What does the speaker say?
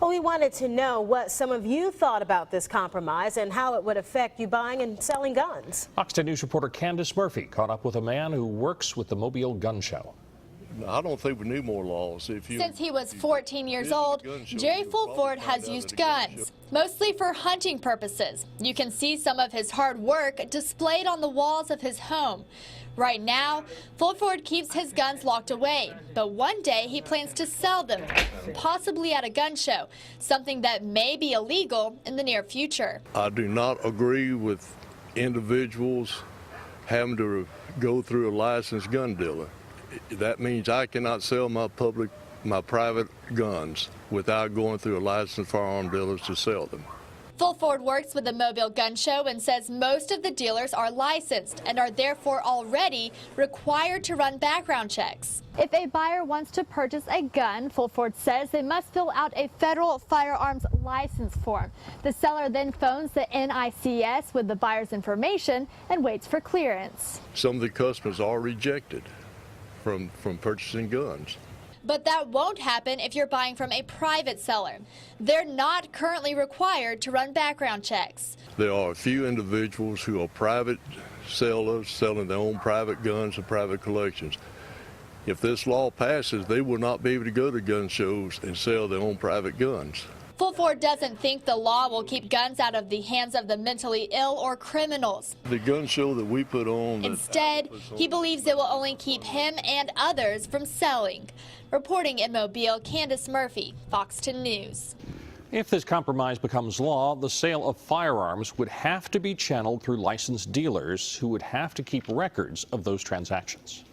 Well, we wanted to know what some of you thought about this compromise and how it would affect you buying and selling guns. Fox 10 News reporter Candace Murphy caught up with a man who works with the Mobile Gun Show. I don't think we need more laws. Since he was 14 years old, Jerry Fulford has used guns, mostly for hunting purposes. You can see some of his hard work displayed on the walls of his home. Right now, Fulford keeps his guns locked away, but one day he plans to sell them, possibly at a gun show, something that may be illegal in the near future. I do not agree with individuals having to go through a licensed gun dealer. That means I cannot sell my private guns without going through a licensed firearm dealers to sell them. Fulford works with the Mobile Gun Show and says most of the dealers are licensed and are therefore already required to run background checks. If a buyer wants to purchase a gun, Fulford says they must fill out a federal firearms license form. The seller then phones the NICS with the buyer's information and waits for clearance. Some of the customers are rejected from purchasing guns. But that won't happen if you're buying from a private seller. They're not currently required to run background checks. There are a few individuals who are private sellers selling their own private guns and private collections. If this law passes, they will not be able to go to gun shows and sell their own private guns. Fulford doesn't think the law will keep guns out of the hands of the mentally ill or criminals. The gun show that we put on... Instead, he believes it will only keep him and others from selling. Reporting in Mobile, Candace Murphy, Fox 10 News. If this compromise becomes law, the sale of firearms would have to be channeled through licensed dealers who would have to keep records of those transactions.